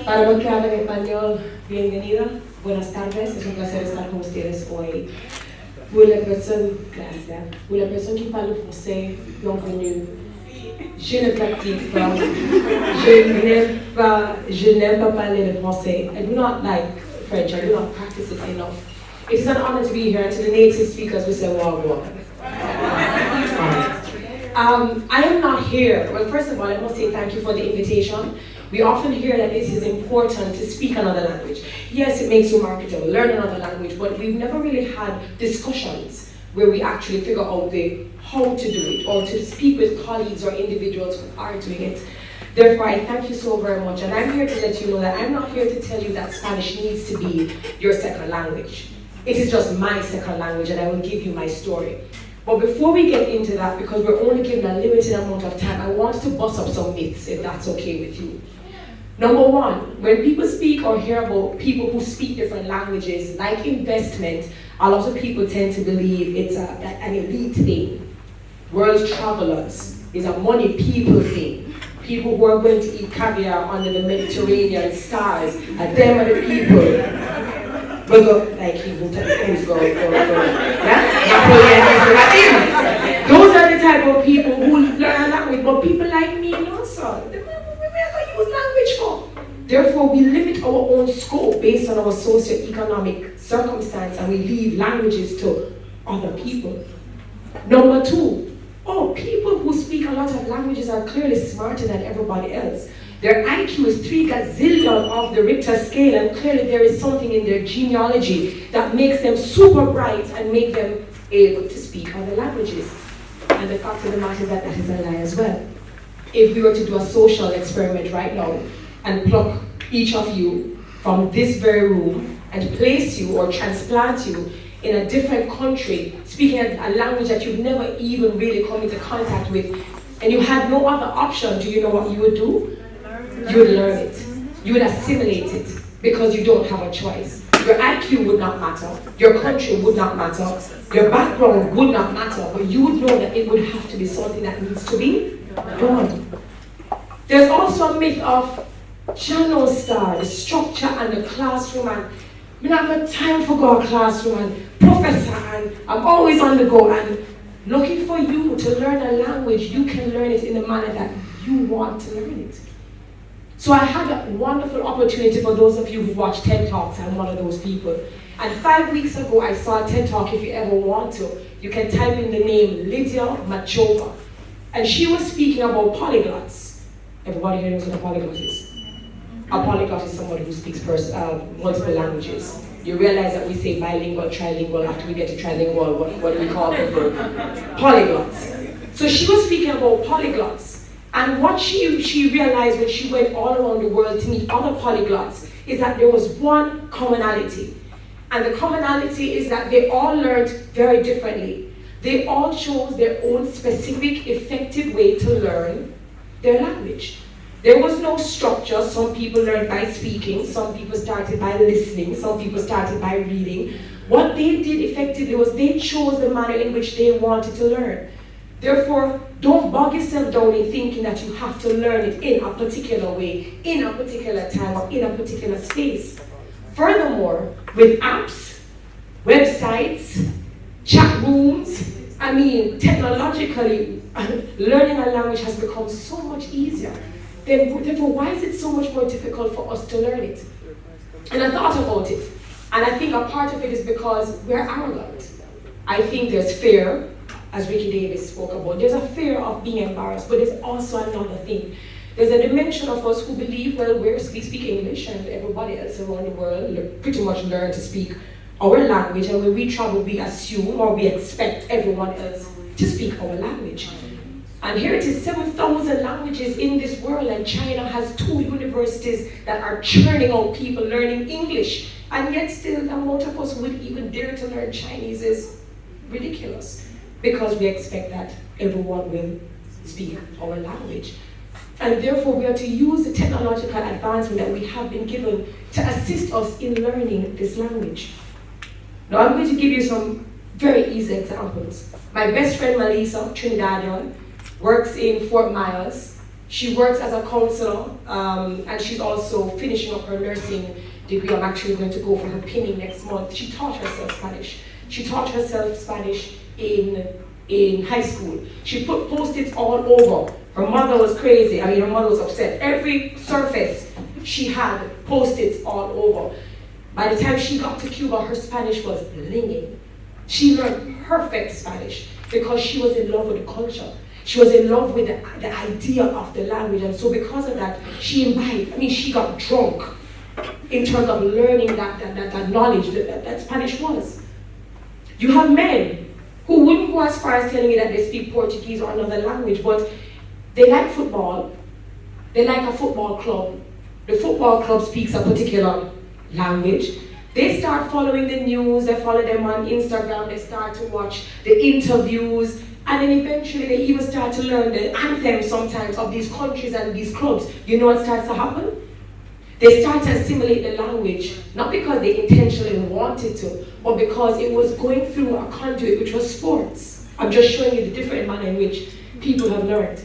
Para los que hablan español, bienvenida, buenas tardes, es un placer estar con ustedes hoy. Pour les personnes, gracias. Pour les personnes qui parlent français, bienvenue. Je ne pratique pas, je n'aime pas parler le français. I do not like French, I do not practice it enough. It is an honor to be here, and to the native speakers we say, wow, wow. I am not here. Well, first of all, I must say thank you for the invitation. We often hear that it is important to speak another language. Yes, it makes you marketable, learn another language, but we've never really had discussions where we actually figure out how to do it, or to speak with colleagues or individuals who are doing it. Therefore, I thank you so very much, and I'm here to let you know that I'm not here to tell you that Spanish needs to be your second language. It is just my second language, and I will give you my story. But before we get into that, because we're only given a limited amount of time, I want to bust up some myths, if that's okay with you. Number one, when people speak or hear about people who speak different languages, like investment, a lot of people tend to believe it's an elite thing. World travelers is a money people thing. People who are going to eat caviar under the Mediterranean stars, and them are the people. But like he will tell things go. Those are the type of people who learn language, but people like me, no, sir. We never use language for. Therefore, we limit our own scope based on our socio-economic circumstance, and we leave languages to other people. Number two, people who speak a lot of languages are clearly smarter than everybody else. Their IQ is 3 gazillion of the Richter scale, and clearly there is something in their genealogy that makes them super bright and make them able to speak other languages. And the fact of the matter is that that is a lie as well. If we were to do a social experiment right now and pluck each of you from this very room and place you or transplant you in a different country, speaking a language that you've never even really come into contact with, and you had no other option, do you know what you would do? You would learn it. You would assimilate it, because you don't have a choice. Your IQ would not matter. Your country would not matter. Your background would not matter. But you would know that it would have to be something that needs to be done. There's also a myth of channel star, the structure and the classroom, and we don't have time for go to classroom and professor, and I'm always on the go. And looking for you to learn a language, you can learn it in the manner that you want to learn it. So I had a wonderful opportunity for those of you who watch TED Talks. I'm one of those people. And 5 weeks ago, I saw a TED Talk. If you ever want to, you can type in the name Lydia Machova. And she was speaking about polyglots. Everybody here knows what a polyglot is? A polyglot is somebody who speaks multiple languages. You realize that we say bilingual, trilingual. After we get to trilingual, what do we call people? Polyglots. So she was speaking about polyglots. And what she realized when she went all around the world to meet other polyglots is that there was one commonality. And the commonality is that they all learned very differently. They all chose their own specific, effective way to learn their language. There was no structure. Some people learned by speaking, some people started by listening, some people started by reading. What they did effectively was they chose the manner in which they wanted to learn. Therefore, don't bog yourself down in thinking that you have to learn it in a particular way, in a particular time, or in a particular space. Furthermore, with apps, websites, chat rooms, technologically, learning a language has become so much easier. Therefore, why is it so much more difficult for us to learn it? And I thought about it, and I think a part of it is because we're arrogant. I think there's fear, as Ricky Davis spoke about. There's a fear of being embarrassed, but there's also another thing. There's a dimension of us who believe, well, we speak English, and everybody else around the world pretty much learn to speak our language, and when we travel, we assume or we expect everyone else to speak our language. And here it is, 7,000 languages in this world, and China has 2 universities that are churning out people learning English, and yet still the amount of us who would even dare to learn Chinese is ridiculous, because we expect that everyone will speak our language. And therefore, we are to use the technological advancement that we have been given to assist us in learning this language. Now, I'm going to give you some very easy examples. My best friend, Melissa, Trinidadian, works in Fort Myers, She works as a counselor, and she's also finishing up her nursing degree. I'm actually going to go for her pinning next month. She taught herself Spanish. She taught herself Spanish in high school. She put post-its all over. Her mother was crazy. I mean, her mother was upset. Every surface she had post-its all over. By the time she got to Cuba, her Spanish was blinging. She learned perfect Spanish because she was in love with the culture. She was in love with the idea of the language, and so because of that, she got drunk in terms of learning that knowledge that Spanish was. You have men who wouldn't go as far as telling you that they speak Portuguese or another language, but they like football, they like a football club. The football club speaks a particular language. They start following the news, they follow them on Instagram, they start to watch the interviews, and then eventually they even start to learn the anthems sometimes of these countries and these clubs. You know what starts to happen? They start to assimilate the language, not because they intentionally wanted to, but because it was going through a conduit, which was sports. I'm just showing you the different manner in which people have learned.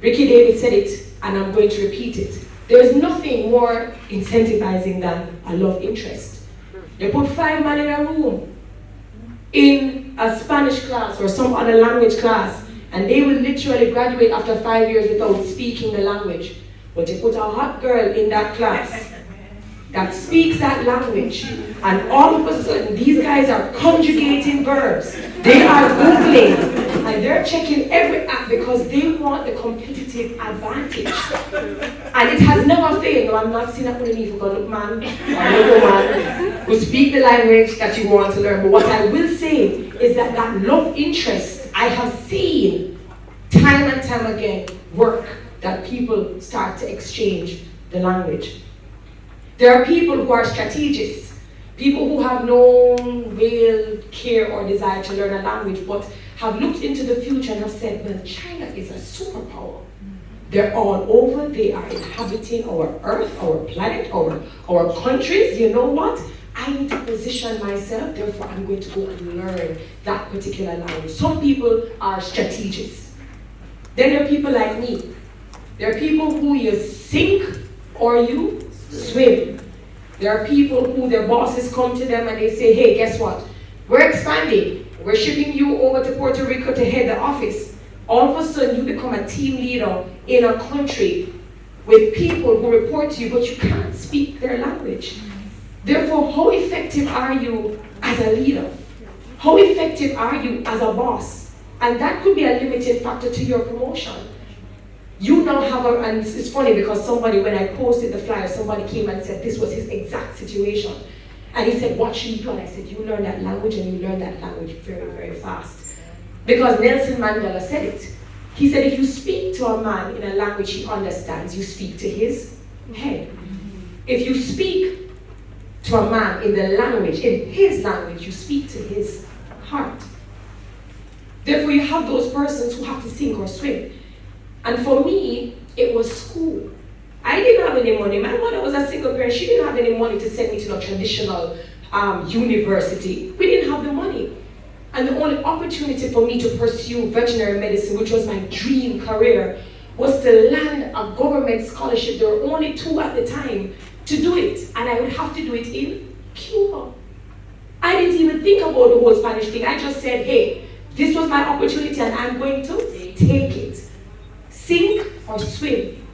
Ricky David said it, and I'm going to repeat it. There is nothing more incentivizing than a love interest. You put 5 men in a room, in a Spanish class or some other language class, and they will literally graduate after 5 years without speaking the language. But you put a hot girl in that class that speaks that language, and all of a sudden these guys are conjugating verbs. They are Googling, and they're checking every app because they want the competitive advantage. And it has never failed. No, I'm not saying that underneath a good man or a woman who speak the language that you want to learn. But what I will say is that that love interest, I have seen time and time again work, that people start to exchange the language. There are people who are strategists, people who have no real care or desire to learn a language, but have looked into the future and have said, well, China is a superpower. They're all over, they are inhabiting our earth, our planet, our countries. You know what? I need to position myself, therefore I'm going to go and learn that particular language. Some people are strategists. Then there are people like me. There are people who you sink or you swim. There are people who their bosses come to them and they say, hey, guess what? We're expanding. We're shipping you over to Puerto Rico to head the office. All of a sudden you become a team leader in a country with people who report to you, but you can't speak their language. Therefore, how effective are you as a leader? How effective are you as a boss? And that could be a limiting factor to your promotion. You now have and it's funny because somebody, when I posted the flyer, somebody came and said this was his exact situation. And he said, what should you do? And I said, you learn that language, and you learn that language very, very fast. Because Nelson Mandela said it. He said, if you speak to a man in a language he understands, you speak to his head. If you speak to a man in his language, you speak to his heart. Therefore, you have those persons who have to sink or swim. And for me, it was school. I didn't have any money. My mother was a single parent. She didn't have any money to send me to a traditional university. We didn't have the money. And the only opportunity for me to pursue veterinary medicine, which was my dream career, was to land a government scholarship. There were only 2 at the time to do it. And I would have to do it in Cuba. I didn't even think about the whole Spanish thing. I just said, hey, this was my opportunity and I'm going to take it. Sink or swim.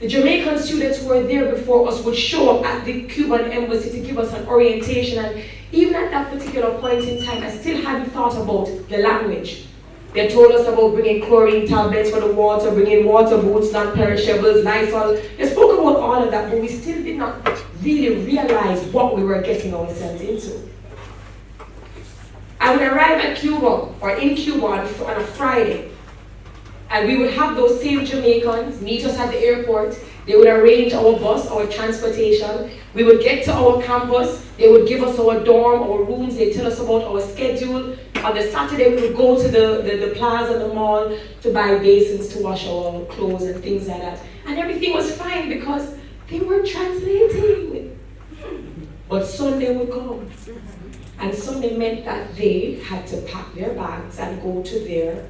The Jamaican students who were there before us would show up at the Cuban embassy to give us an orientation, and even at that particular point in time, I still hadn't thought about the language. They told us about bringing chlorine tablets for the water, bringing water boots, non-perishables, Lysol. They spoke about all of that, but we still did not really realize what we were getting ourselves into. I would arrive at Cuba, or in Cuba on a Friday, and we would have those same Jamaicans meet us at the airport. They would arrange our bus, our transportation. We would get to our campus. They would give us our dorm, our rooms. They'd tell us about our schedule. On the Saturday, we would go to the plaza, the mall, to buy basins to wash our clothes and things like that. And everything was fine because they were translating. But Sunday would come. And Sunday meant that they had to pack their bags and go to their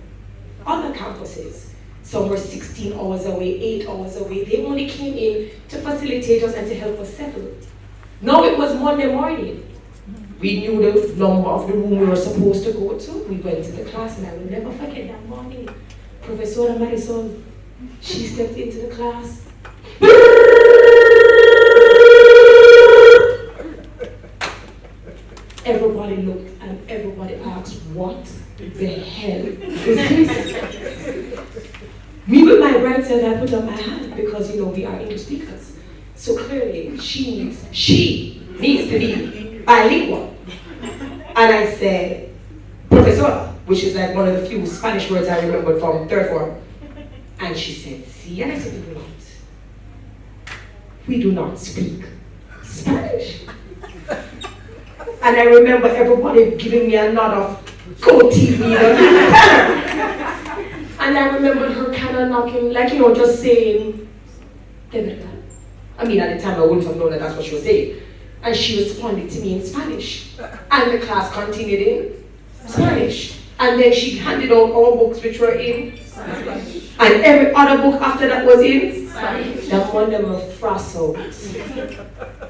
other campuses. Some were 16 hours away, 8 hours away. They only came in to facilitate us and to help us settle. Now it was Monday morning. We knew the number of the room we were supposed to go to. We went to the class, and I will never forget that morning. Professor Marisol, she stepped into the class. Everybody looked and everybody asked, what the hell is this? Me with my right side, I put up my hand because, we are English speakers. So clearly, she needs to be bilingual. And I said, Professor, which is like one of the few Spanish words I remembered from third form. And she said, see, and I said, we do not speak Spanish. And I remember everybody giving me a nod of, go TV. And I remember her kind of knocking, just saying, de verdad. I mean, at the time I wouldn't have known that that's what she was saying. And she responded to me in Spanish. And the class continued in Spanish. And then she handed out our books which were in Spanish. And every other book after that was in Spanish. That Monday I frost out.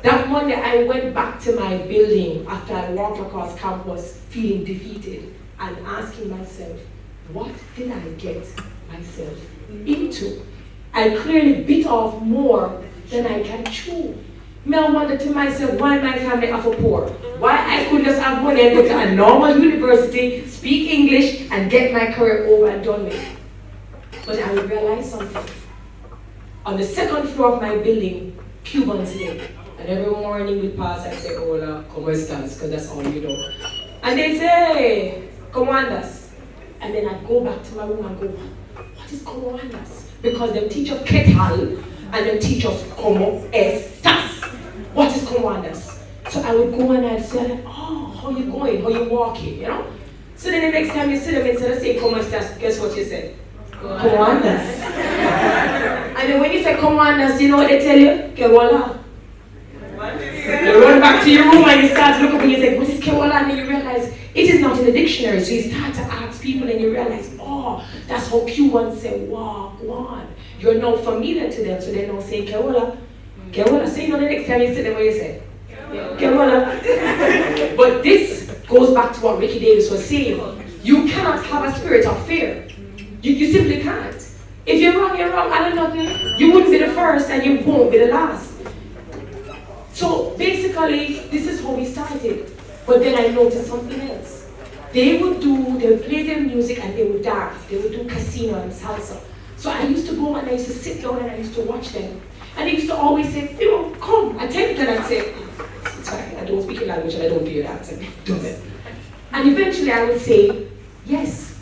That Monday I went back to my building after I walked across campus feeling defeated and asking myself, what did I get myself into? I clearly bit off more than I can chew. I wondered to myself, why my family are poor? Why I could just have money and go to a normal university, speak English, and get my career over and done with. But I realized something. On the second floor of my building, Cubans live. And every morning we pass, I say, hola, ¿cómo estás? Because that's all you know. And they say, hey, ¿cómo andas? And then I go back to my room and go, what is ¿cómo andas? Because they teach us ¿qué tal? And they teach us ¿cómo estás? What is ¿cómo andas? So I would go and I'd say, oh, how you going? How you walking? So then the next time you see them, instead of saying ¿cómo estás? Guess what you say? ¿Cómo andas? And then when you say ¿cómo andas? You know what they tell you? ¿Qué bola? You run back to your room and you start to look up and you say, what is ¿qué bola? And then you realize it is not in the dictionary. So you start to ask people and you realize, oh, that's how Cubans say, wow, go on. You're now familiar to them, so they're now saying ¿qué bola? ¿Qué bola? So the next time you see them, what you say? ¿Qué bola? But this goes back to what Ricky Davis was saying. You cannot have a spirit of fear. You simply can't. If you're wrong, I don't know. You wouldn't be the first and you won't be the last. So basically, this is how we started. But then I noticed something else. They would play their music and they would dance. They would do casino and salsa. So I used to go and I used to sit down and I used to watch them. And they used to always say, come. I tell them and I'd say, it's fine, I don't speak your language and I don't do your dance. And eventually I would say, yes.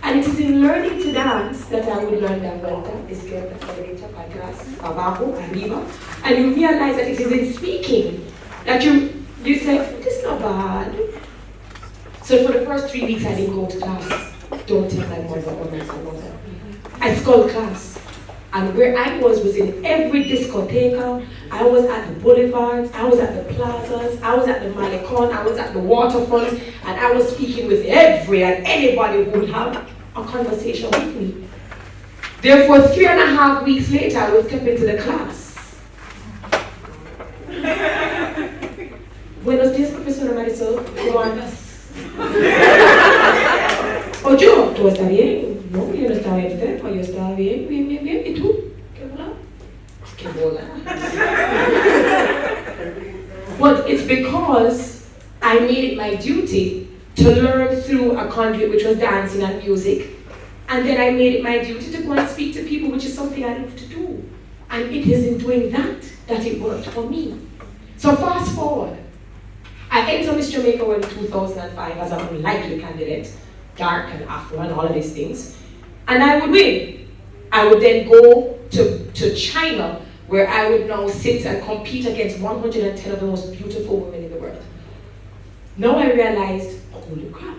And it is in learning to dance that I would learn la vuelta, izquierda, derecha, para atrás, abajo, arriba. And you realize that it is in speaking that you say, this is not bad. So for the first 3 weeks I didn't go to class. Don't tell my mother or my grandmother. I sculled class. And where I was in every discotheca. I was at the boulevards, I was at the plazas, I was at the Malecon, I was at the waterfront, and I was speaking with every and anybody who would have a conversation with me. Therefore, 3.5 weeks later, I would step into the class. Buenos días, profesora Marisol. ¿Cómo andas? Oye, ¿tú estás bien? No, yo no estaba enferma, yo estaba bien. ¿Y tú? ¿Qué bola? ¿Qué bola? But it's because I made it my duty to learn through a conduit which was dancing and music. And then I made it my duty to go and speak to people, which is something I love to do. And it is in doing that it worked for me. So fast forward. I entered Miss Jamaica in 2005 as an unlikely candidate, dark and Afro and all of these things. And I would win. I would then go to China, where I would now sit and compete against 110 of the most beautiful women in the world. Now I realized, holy crap,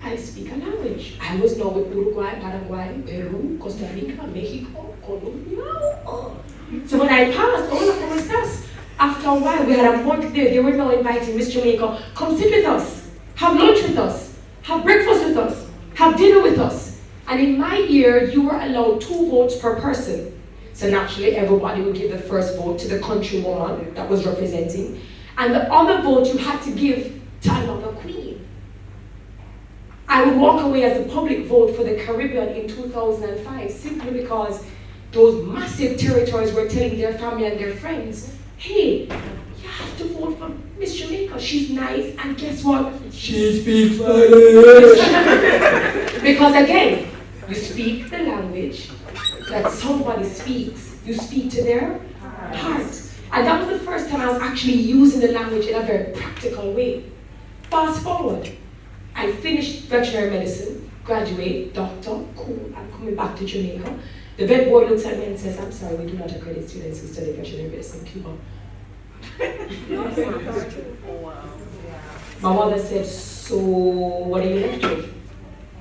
I speak a language. I was now with Uruguay, Paraguay, Peru, Costa Rica, Mexico, Colombia. So when I passed, hola, ¿cómo estás? After a while, we had a month there. They were now inviting Miss Jamaica, come sit with us, have lunch with us, have breakfast with us, have dinner with us. And in my year, you were allowed 2 votes per person. So naturally, everybody would give the first vote to the countrywoman that was representing. And the other vote you had to give to another queen. I would walk away as a public vote for the Caribbean in 2005 simply because those massive territories were telling their family and their friends, hey, you have to vote for Miss Jamaica. She's nice, and guess what? She speaks Spanish. Because again, you speak the language that somebody speaks. You speak to their heart. And that was the first time I was actually using the language in a very practical way. Fast forward, I finished veterinary medicine, graduate, doctor, cool, I'm coming back to Jamaica. The vet board looks at me and says, I'm sorry, we do not accredit students who study veterinary medicine in Cuba. My mother said, so what are you left with?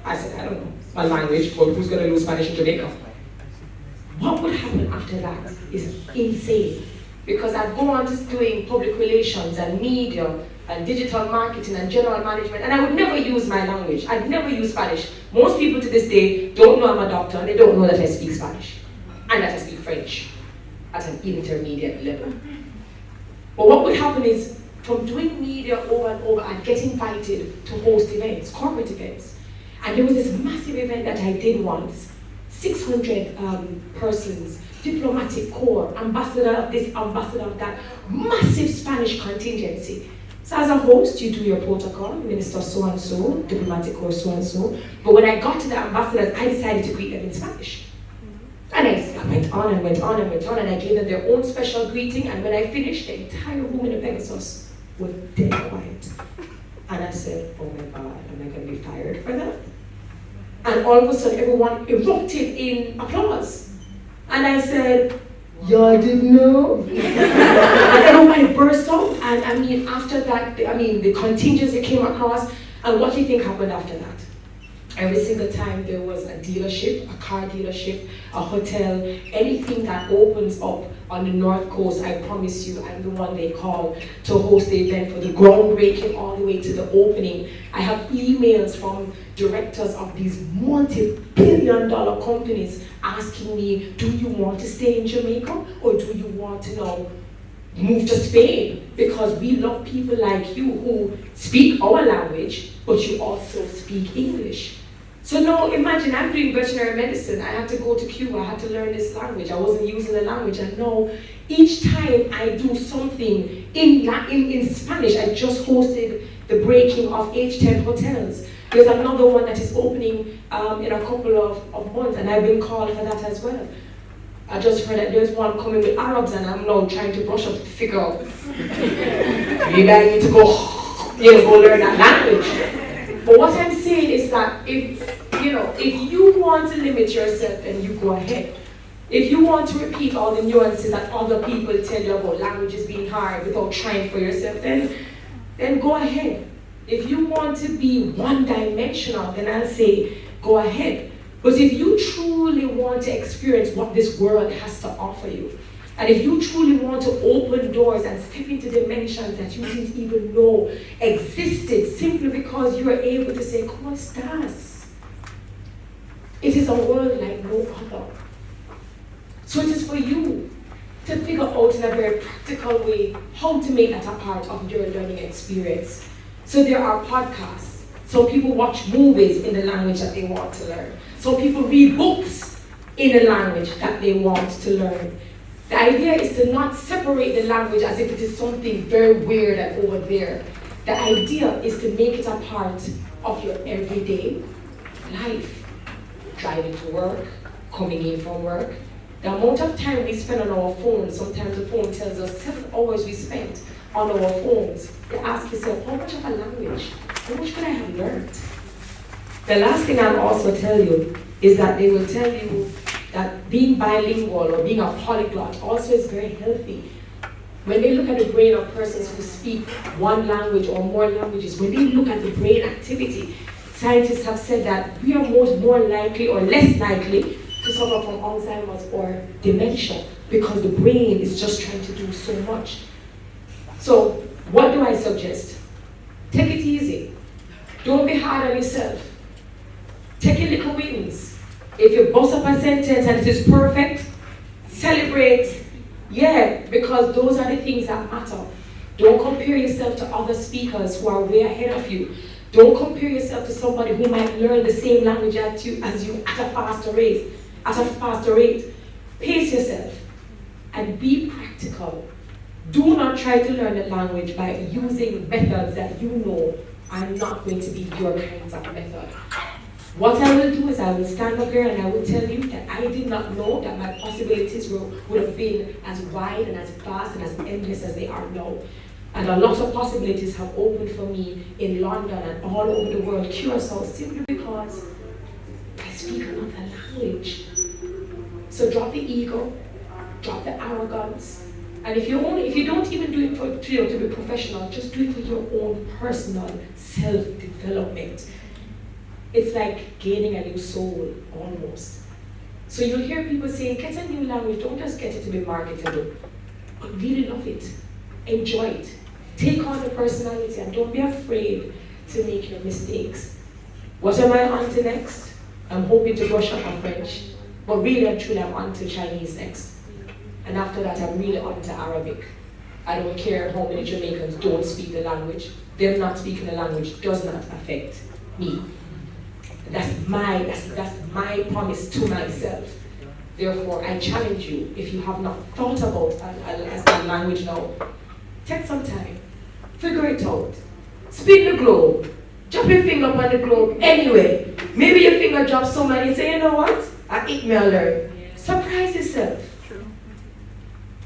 I said, I don't know, my language, but who's going to lose Spanish in Jamaica? What would happen after that is insane. Because I'd go on to doing public relations and media and digital marketing and general management, and I would never use my language. I'd never use Spanish. Most people to this day don't know I'm a doctor, and they don't know that I speak Spanish and that I speak French at an intermediate level. But what would happen is, from doing media over and over, I'd get invited to host events, corporate events. And there was this massive event that I did once, 600 persons, diplomatic corps, ambassador of this, ambassador of that, massive Spanish contingency. So as a host, you do your protocol, minister so-and-so, diplomatic corps so-and-so. But when I got to the ambassadors, I decided to greet them in Spanish. And I went on and went on and went on, and I gave them their own special greeting. And when I finished, the entire room in the Pegasus was dead quiet. And I said, oh my God, am I going to be fired for that? And all of a sudden, everyone erupted in applause. And I said, y'all didn't know? And everybody burst out. And I mean, after that, the contingency came across. And what do you think happened after that? Every single time there was a dealership, a car dealership, a hotel, anything that opens up on the North Coast, I promise you, I'm the one they call to host the event for the groundbreaking all the way to the opening. I have emails from directors of these multi-billion-dollar companies asking me, do you want to stay in Jamaica or do you want to now move to Spain? Because we love people like you who speak our language, but you also speak English. So now imagine I'm doing veterinary medicine. I had to go to Cuba. I had to learn this language. I wasn't using the language. And now each time I do something in Spanish, I just hosted the breaking of H10 hotels. There's another one that is opening in a couple of months, and I've been called for that as well. I just heard that there's one coming with Arabs, and I'm now trying to brush up to figure out. Maybe I need to go learn that language. But what I'm saying is that if you want to limit yourself, then you go ahead. If you want to repeat all the nuances that other people tell you about languages being hard without trying for yourself, then go ahead. If you want to be one-dimensional, then I'll say go ahead. But if you truly want to experience what this world has to offer you, and if you truly want to open doors and step into dimensions that you didn't even know existed simply because you are able to say, ¿Cómo estás? It is a world like no other. So it is for you to figure out in a very practical way how to make that a part of your learning experience. So there are podcasts. So people watch movies in the language that they want to learn. So people read books in the language that they want to learn. The idea is to not separate the language as if it is something very weird and over there. The idea is to make it a part of your everyday life. Driving to work, coming in from work. The amount of time we spend on our phones, sometimes the phone tells us 7 hours we spent on our phones. You ask yourself, how much of a language? How much could I have learned? The last thing I'll also tell you is that they will tell you that being bilingual or being a polyglot also is very healthy. When they look at the brain of persons who speak one language or more languages, when they look at the brain activity, scientists have said that we are more likely or less likely to suffer from Alzheimer's or dementia because the brain is just trying to do so much. So what do I suggest? Take it easy. Don't be hard on yourself. Take your little wins. If you bust up a sentence and it is perfect, celebrate. Yeah, because those are the things that matter. Don't compare yourself to other speakers who are way ahead of you. Don't compare yourself to somebody who might learn the same language as you at a faster rate. Pace yourself and be practical. Do not try to learn a language by using methods that you know are not going to be your kinds of method. What I will do is I will stand up here and I will tell you that I did not know that my possibilities would have been as wide and as vast and as endless as they are now. And a lot of possibilities have opened for me in London and all over the world, Curacao, simply because I speak another language. So drop the ego, drop the arrogance, and if you don't even do it for to be professional, just do it for your own personal self-development. It's like gaining a new soul, almost. So you'll hear people say, get a new language, don't just get it to be marketable, but really love it, enjoy it, take on the personality, and don't be afraid to make your mistakes. What am I on to next? I'm hoping to brush up on French, but really and truly I'm on to Chinese next. And after that, I'm really on to Arabic. I don't care how many Jamaicans don't speak the language. Them not speaking the language does not affect me. That's my promise to myself. Therefore, I challenge you, if you have not thought about a language now, take some time, figure it out. Speak the globe. Drop your finger up on the globe anyway. Maybe your finger drops so many, you say, you know what? I eat me alert. Surprise yourself.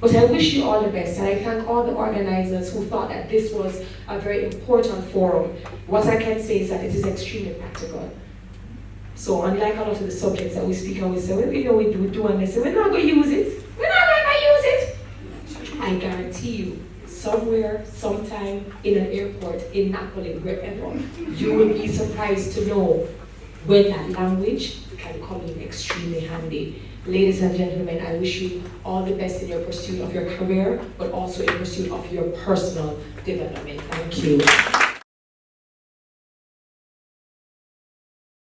But I wish you all the best, and I thank all the organizers who thought that this was a very important forum. What I can say is that it is extremely practical. So unlike a lot of the subjects that we speak on, we say, well, we do and they say, we're not going to use it. We're not going to use it. I guarantee you, somewhere, sometime, in an airport, in Napoli, wherever, you will be surprised to know when that language can come in extremely handy. Ladies and gentlemen, I wish you all the best in your pursuit of your career, but also in pursuit of your personal development. Thank you.